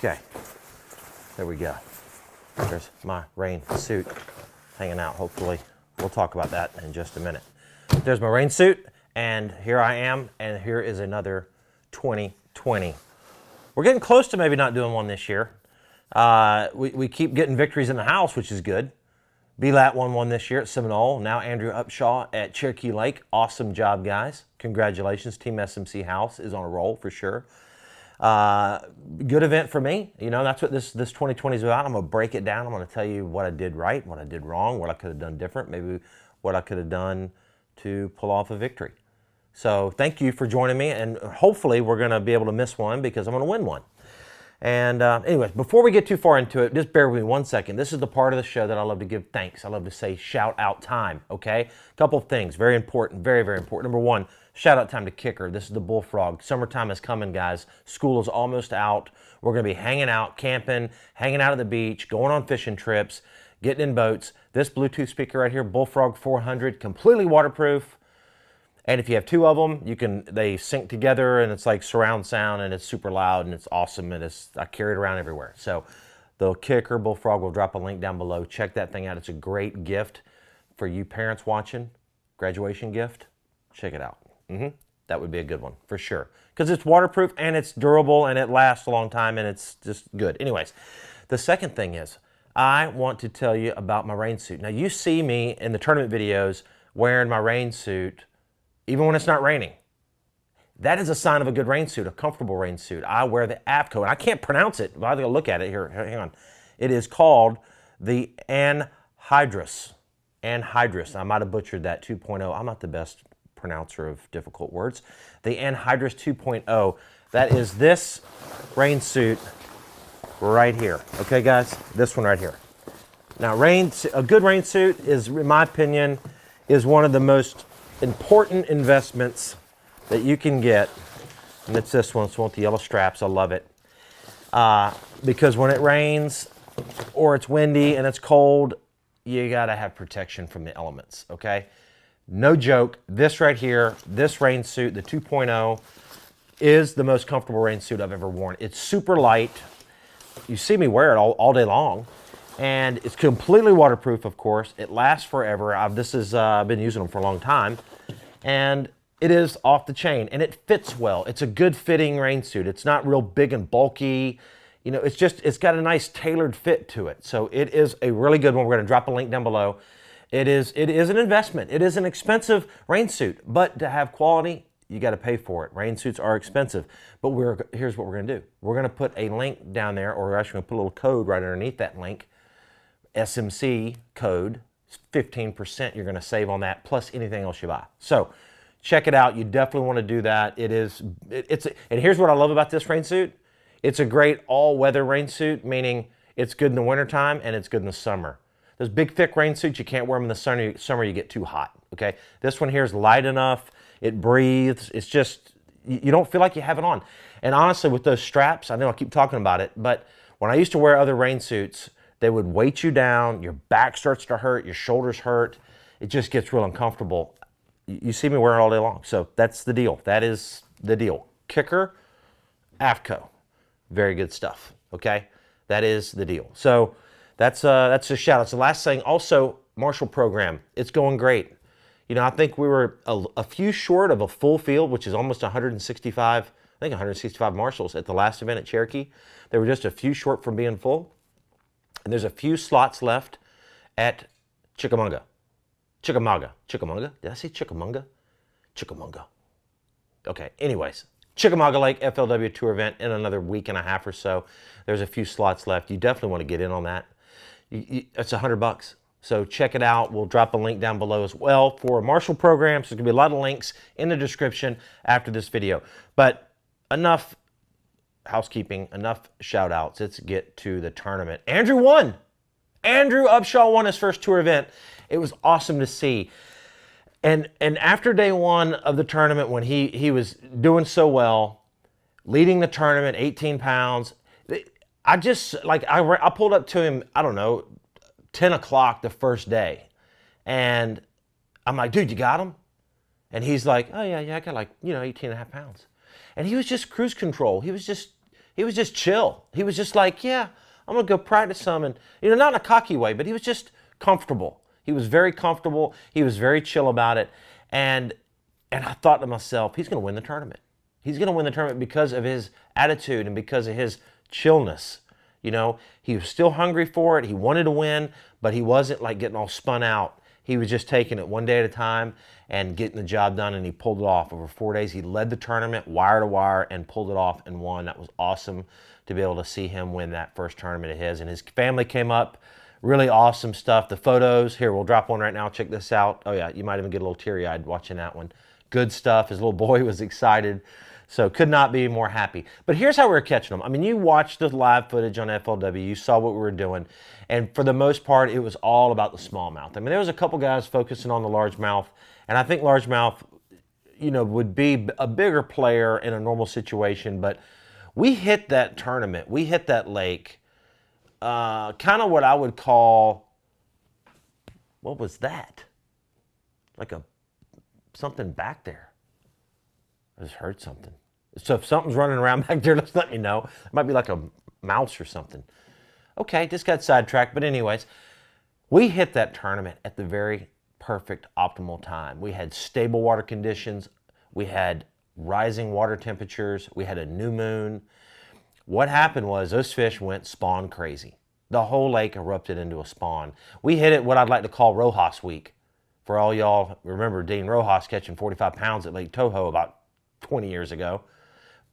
Okay, there we go. There's my rain suit hanging out. Hopefully, we'll talk about that in just a minute. There's my rain suit, and here I am, and here is another 2020. We're getting close to maybe not doing one this year. We keep getting victories in the house, which is good. BLAT won one this year at Seminole. Now Andrew Upshaw at Cherokee Lake. Awesome job, guys. Congratulations. TeamSMC house is on a roll for sure. Good event for me. You know, that's what this 2020 is about. I'm going to break it down. I'm going to tell you what I did right, what I did wrong, what I could have done different, maybe what I could have done to pull off a victory. So thank you for joining me, and hopefully we're going to be able to miss one because I'm going to win one. And anyways, before we get too far into it, just bear with me 1 second. This is the part of the show that I love to give thanks. I love to say shout out time, okay? A couple of things, very important, very, very important. Number one, shout out time to Kicker. This is the Bullfrog. Summertime is coming, guys. School is almost out. We're going to be hanging out, camping, hanging out at the beach, going on fishing trips, getting in boats. This Bluetooth speaker right here, Bullfrog 400, completely waterproof. And if you have two of them, they sync together, and it's like surround sound, and it's super loud, and it's awesome, and I carry it around everywhere. So the Kicker Bullfrog, will drop a link down below. Check that thing out. It's a great gift for you parents watching, graduation gift. Check it out. That would be a good one for sure, because it's waterproof, and it's durable, and it lasts a long time, and it's just good. Anyways, the second thing is I want to tell you about my rain suit. Now, you see me in the tournament videos wearing my rain suit even when it's not raining. That is a sign of a good rain suit, a comfortable rain suit. I wear the AFCO, and I can't pronounce it, but I'll go look at it here. Hang on. It is called the Anhydrous. Anhydrous. I might have butchered that 2.0. I'm not the best pronouncer of difficult words. The Anhydrous 2.0. That is this rain suit right here. Okay, guys? This one right here. Now, a good rain suit is, in my opinion, is one of the most important investments that you can get, and it's this one. It's one with the yellow straps. I love it because when it rains or it's windy and it's cold, you gotta have protection from the elements. Okay, no joke. This right here, this rain suit, the 2.0, is the most comfortable rain suit I've ever worn. It's super light. You see me wear it all day long. And it's completely waterproof, of course. It lasts forever. I've been using them for a long time. And it is off the chain, and it fits well. It's a good fitting rain suit. It's not real big and bulky. You know, it's got a nice tailored fit to it. So it is a really good one. We're gonna drop a link down below. It is an investment. It is an expensive rain suit, but to have quality, you gotta pay for it. Rain suits are expensive, but here's what we're gonna do. We're gonna put a link down there, or we're actually gonna put a little code right underneath that link. SMC code, 15% you're going to save on that, plus anything else you buy. So check it out. You definitely want to do that. And here's what I love about this rain suit. It's a great all-weather rain suit, meaning it's good in the wintertime and it's good in the summer. Those big, thick rain suits, you can't wear them in the summer, you get too hot, okay? This one here is light enough. It breathes. It's just, you don't feel like you have it on. And honestly, with those straps, I know I keep talking about it, but when I used to wear other rain suits, they would weight you down, your back starts to hurt, your shoulders hurt. It just gets real uncomfortable. You see me wear it all day long. So that's the deal. That is the deal. Kicker, AFCO. Very good stuff, okay? That is the deal. So that's a shout out. It's the last thing. Also, Marshall program. It's going great. You know, I think we were a few short of a full field, which is almost 165, I think 165 Marshalls at the last event at Cherokee. They were just a few short from being full. And there's a few slots left at Chickamauga. Did I say Chickamauga? Chickamauga. Okay, anyways. Chickamauga Lake FLW Tour event in another week and a half or so. There's a few slots left. You definitely want to get in on that. It's $100. So check it out. We'll drop a link down below as well for a Marshall program. So there's going to be a lot of links in the description after this video. But enough housekeeping, enough shout outs. Let's get to the tournament. Andrew won. Andrew Upshaw won his first tour event. It was awesome to see. And after day one of the tournament, when he was doing so well, leading the tournament, 18 pounds, I pulled up to him, I don't know, 10 o'clock the first day. And I'm like, dude, you got him? And he's like, oh yeah, I got 18 and a half pounds. And he was just cruise control. He was just He was just chill. He was just like, yeah, I'm going to go practice some. And, not in a cocky way, but he was just comfortable. He was very comfortable. He was very chill about it. And I thought to myself, he's going to win the tournament. He's going to win the tournament because of his attitude and because of his chillness. He was still hungry for it. He wanted to win, but he wasn't like getting all spun out. He was just taking it one day at a time and getting the job done, and he pulled it off. Over 4 days, he led the tournament wire to wire and pulled it off and won. That was awesome to be able to see him win that first tournament of his. And his family came up. Really awesome stuff. The photos, here, we'll drop one right now. Check this out. Oh, yeah, you might even get a little teary-eyed watching that one. Good stuff. His little boy was excited. So could not be more happy. But here's how we were catching them. I mean, you watched the live footage on FLW. You saw what we were doing. And for the most part, it was all about the smallmouth. I mean, there was a couple guys focusing on the largemouth. And I think largemouth, would be a bigger player in a normal situation. But we hit that tournament. We hit that lake. Kind of what I would call, what was that? Like something back there. I just heard something. So if something's running around back there, just let me know. It might be like a mouse or something. Okay, just got sidetracked. But anyways, we hit that tournament at the very perfect optimal time. We had stable water conditions. We had rising water temperatures. We had a new moon. What happened was those fish went spawn crazy. The whole lake erupted into a spawn. We hit it what I'd like to call Rojas week. For all y'all remember Dean Rojas catching 45 pounds at Lake Toho about 20 years ago.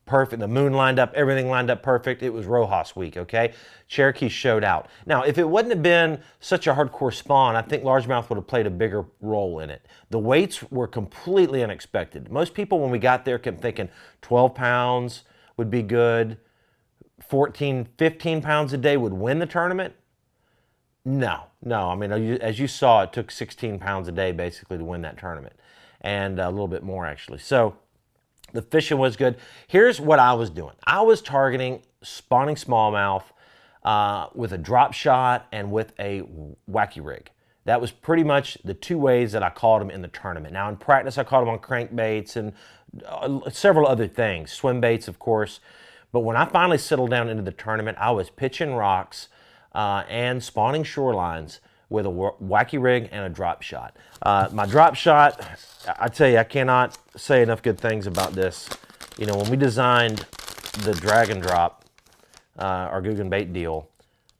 Perfect. The moon lined up. Everything lined up perfect. It was Rojas week, okay? Cherokee showed out. Now, if it wouldn't have been such a hardcore spawn, I think largemouth would have played a bigger role in it. The weights were completely unexpected. Most people, when we got there, kept thinking 12 pounds would be good. 14, 15 pounds a day would win the tournament. No. I mean, as you saw, it took 16 pounds a day basically to win that tournament. And a little bit more, actually. So the fishing was good. Here's what I was doing. I was targeting spawning smallmouth with a drop shot and with a wacky rig. That was pretty much the two ways that I caught them in the tournament. Now, in practice, I caught them on crankbaits and several other things. Swim baits, of course. But when I finally settled down into the tournament, I was pitching rocks and spawning shorelines with a wacky rig and a drop shot. My drop shot, I tell you, I cannot say enough good things about this. When we designed the drag and drop, our Guggen bait deal,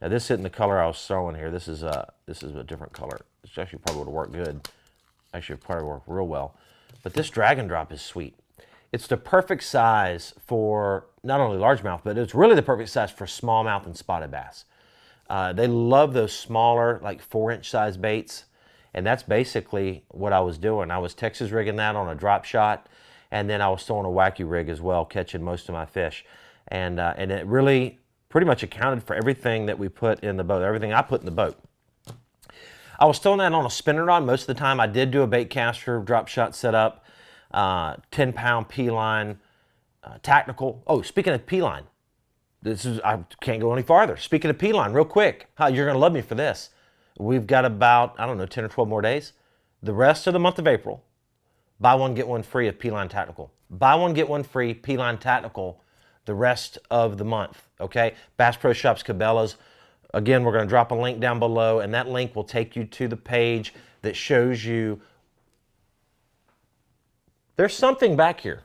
now this isn't the color I was throwing here. This is a different color. This actually probably would have worked good. Actually, it probably worked real well. But this drag and drop is sweet. It's the perfect size for not only largemouth, but it's really the perfect size for smallmouth and spotted bass. They love those smaller, like 4-inch size baits. And that's basically what I was doing. I was Texas rigging that on a drop shot. And then I was throwing a wacky rig as well, catching most of my fish. And it really pretty much accounted for everything that we put in the boat, everything I put in the boat. I was throwing that on a spinning rod. Most of the time I did do a bait caster drop shot setup, 10-pound P-line, tactical. Oh, speaking of P-line, I can't go any farther. Speaking of P-line, real quick, you're going to love me for this. We've got about, 10 or 12 more days. The rest of the month of April, buy one, get one free of P-line Tactical. Buy one, get one free P-line Tactical the rest of the month, okay? Bass Pro Shops, Cabela's. Again, we're going to drop a link down below, and that link will take you to the page that shows you. There's something back here.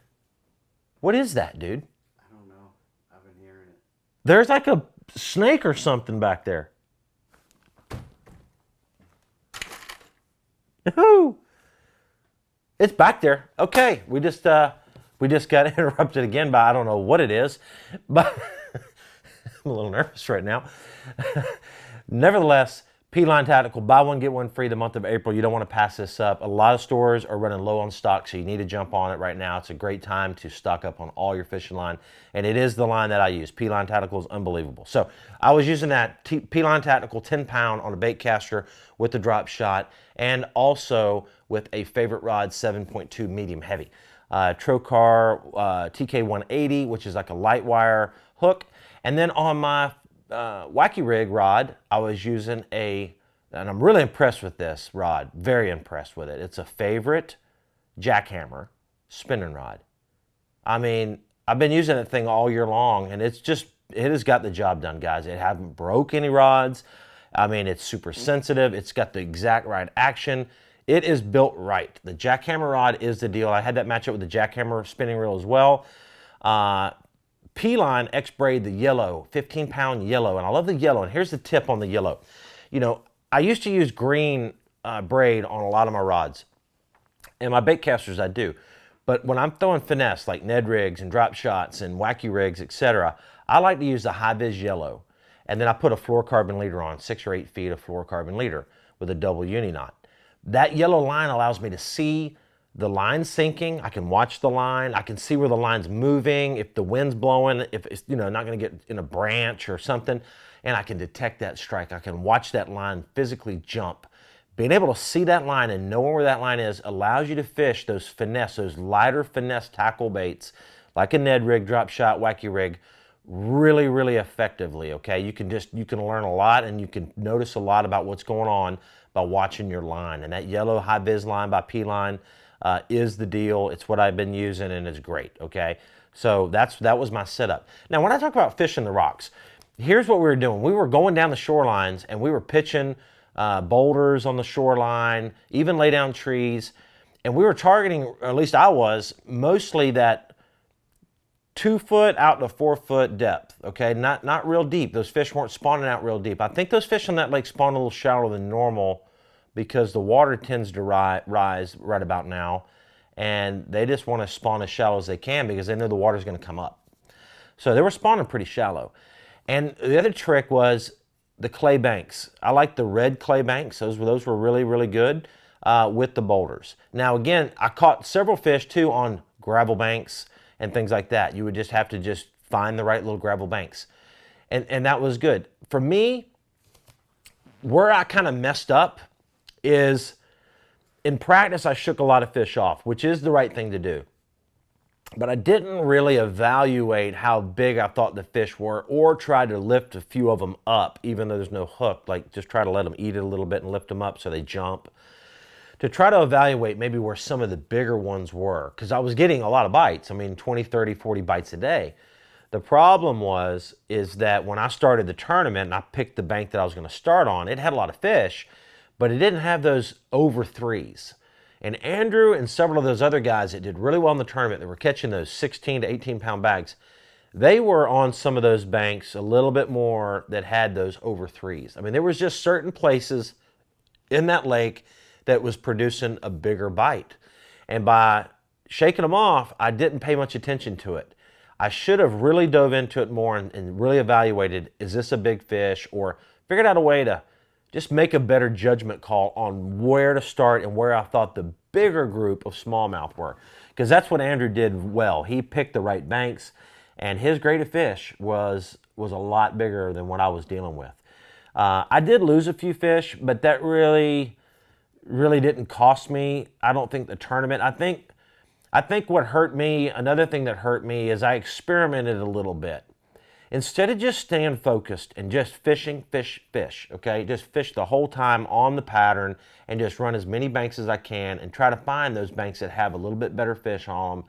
What is that, dude? I don't know. I've been hearing it. There's like a snake or something back there. Woohoo! It's back there. Okay, we just got interrupted again by I don't know what it is, but I'm a little nervous right now. Nevertheless, P-Line Tactical, buy one, get one free the month of April. You don't want to pass this up. A lot of stores are running low on stock, so you need to jump on it right now. It's a great time to stock up on all your fishing line, and it is the line that I use. P-Line Tactical is unbelievable. So I was using that P-Line Tactical 10-pound on a bait caster with the drop shot, and also with a favorite rod 7.2 medium heavy. Trocar TK180, which is like a light wire hook. And then on my wacky rig rod, I was using and I'm really impressed with this rod, very impressed with it. It's a favorite jackhammer spinning rod. I mean, I've been using that thing all year long, and it has got the job done, guys. It hasn't broke any rods. I mean, it's super sensitive. It's got the exact right action. It is built right. The jackhammer rod is the deal. I had that match up with the jackhammer spinning reel as well. P-Line X-Braid, the yellow, 15-pound yellow, and I love the yellow. And here's the tip on the yellow. You know, I used to use green braid on a lot of my rods. And my bait casters, I do. But when I'm throwing finesse, like Ned rigs and drop shots and wacky rigs, etc., I like to use the high-vis yellow. And then I put a fluorocarbon leader on, 6 or 8 feet of fluorocarbon leader with a double uni knot. That yellow line allows me to see the line sinking. I can watch the line. I can see where the line's moving, if the wind's blowing, if it's, you know, not going to get in a branch or something. And I can detect that strike. I can watch that line physically jump. Being able to see that line and knowing where that line is allows you to fish those finesse, those lighter finesse tackle baits, like a Ned rig, drop shot, wacky rig, really, really effectively, okay? You can learn a lot, and you can notice a lot about what's going on by watching your line. And that yellow high-vis line by P-Line is the deal. It's what I've been using, and it's great, okay? So that was my setup. Now, when I talk about fishing the rocks, here's what we were doing. We were going down the shorelines, and we were pitching boulders on the shoreline, even lay down trees, and we were targeting, or at least I was, mostly that 2 foot out to 4 foot depth, okay? Not real deep. Those fish weren't spawning out real deep. I think those fish on that lake spawn a little shallower than normal because the water tends to rise right about now, and they just want to spawn as shallow as they can because they know the water's going to come up. So they were spawning pretty shallow. And the other trick was the clay banks. I like the red clay banks. Those were really, really good with the boulders. Now, again, I caught several fish too on gravel banks and things like that. You would just have to just find the right little gravel banks. And that was good. For me, where I kind of messed up is in practice, I shook a lot of fish off, which is the right thing to do. But I didn't really evaluate how big I thought the fish were or try to lift a few of them up, even though there's no hook, like just try to let them eat it a little bit and lift them up so they jump. To try to evaluate maybe where some of the bigger ones were, because I was getting a lot of bites. I mean, 20, 30, 40 bites a day. The problem is that when I started the tournament and I picked the bank that I was going to start on, it had a lot of fish, but it didn't have those over 3s. And Andrew and several of those other guys that did really well in the tournament that were catching those 16 to 18 pound bags, they were on some of those banks a little bit more that had those over 3s. I mean, there was just certain places in that lake that was producing a bigger bite. And by shaking them off, I didn't pay much attention to it. I should have really dove into it more and really evaluated, is this a big fish? Or figured out a way to just make a better judgment call on where to start and where I thought the bigger group of smallmouth were. Because that's what Andrew did well. He picked the right banks, and his grade of fish was a lot bigger than what I was dealing with. I did lose a few fish, but that really didn't cost me, I don't think, the tournament. I think what hurt me, another thing that hurt me, is I experimented a little bit. Instead of just staying focused and just fishing, fish, okay? Just fish the whole time on the pattern and just run as many banks as I can and try to find those banks that have a little bit better fish on them.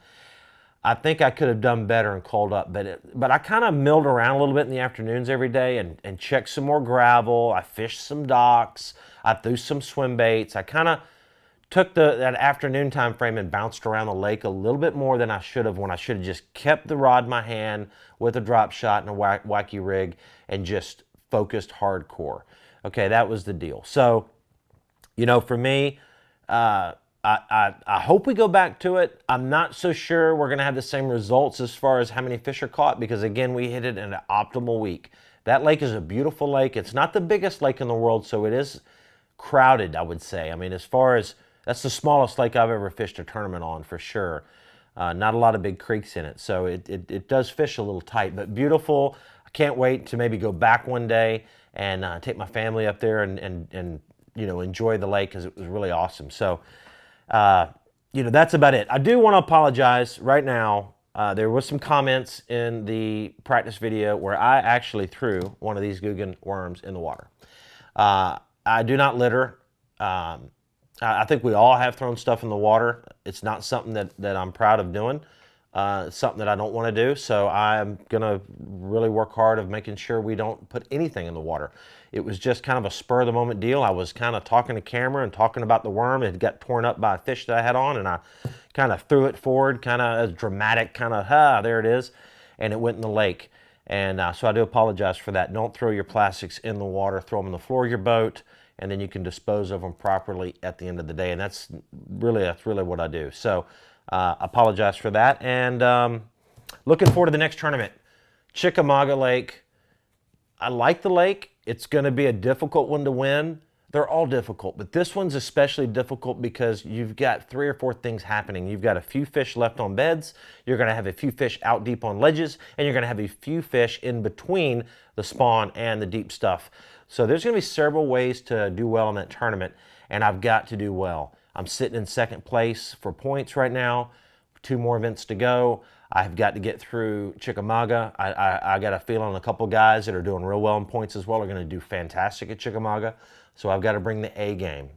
I think I could have done better and called up, but I kind of milled around a little bit in the afternoons every day and checked some more gravel. I fished some docks. I threw some swim baits. I kind of took that afternoon time frame and bounced around the lake a little bit more than I should have, when I should have just kept the rod in my hand with a drop shot and a wacky rig and just focused hardcore. Okay, that was the deal. So, you know, for me, I hope we go back to it. I'm not so sure we're going to have the same results as far as how many fish are caught, because, again, we hit it in an optimal week. That lake is a beautiful lake. It's not the biggest lake in the world, so it is crowded, I would say. I mean, as far as, that's the smallest lake I've ever fished a tournament on, for sure. Not a lot of big creeks in it, so it does fish a little tight, but beautiful. I can't wait to maybe go back one day and take my family up there and you know, enjoy the lake, because it was really awesome. So, you know, that's about it. I do want to apologize right now. There was some comments in the practice video where I actually threw one of these Guggen worms in the water. I do not litter. I think we all have thrown stuff in the water. It's not something that I'm proud of doing. something that I don't want to do. So I'm going to really work hard of making sure we don't put anything in the water. It was just kind of a spur of the moment deal. I was kind of talking to camera and talking about the worm. It got torn up by a fish that I had on, and I kind of threw it forward, kind of a dramatic kind of, there it is. And it went in the lake. And so I do apologize for that. Don't throw your plastics in the water. Throw them on the floor of your boat, and then you can dispose of them properly at the end of the day. And that's really what I do. So apologize for that. And looking forward to the next tournament. Chickamauga Lake. I like the lake. It's going to be a difficult one to win. They're all difficult, but this one's especially difficult because you've got 3 or 4 things happening. You've got a few fish left on beds, you're going to have a few fish out deep on ledges, and you're going to have a few fish in between the spawn and the deep stuff. So there's going to be several ways to do well in that tournament, and I've got to do well. I'm sitting in second place for points right now. 2 more events to go. I've got to get through Chickamauga. I got a feeling a couple guys that are doing real well in points as well are going to do fantastic at Chickamauga. So I've got to bring the A game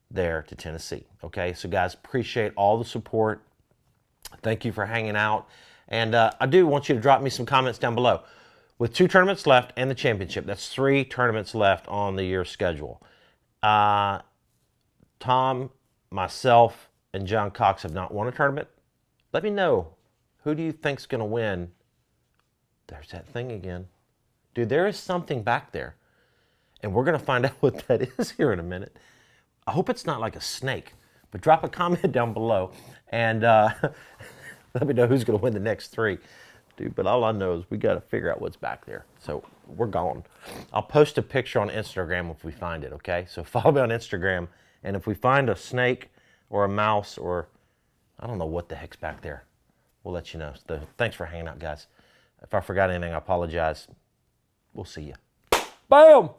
there to Tennessee. Okay, so guys, appreciate all the support. Thank you for hanging out. And I do want you to drop me some comments down below. With 2 tournaments left and the championship, that's 3 tournaments left on the year schedule. Tom, myself, and John Cox have not won a tournament. Let me know, who do you think's going to win? There's that thing again. Dude, there is something back there. And we're going to find out what that is here in a minute. I hope it's not like a snake. But drop a comment down below and let me know who's going to win the next 3. Dude, but all I know is we got to figure out what's back there. So we're gone. I'll post a picture on Instagram if we find it, okay? So follow me on Instagram. And if we find a snake or a mouse or I don't know what the heck's back there, we'll let you know. So thanks for hanging out, guys. If I forgot anything, I apologize. We'll see you. Bam!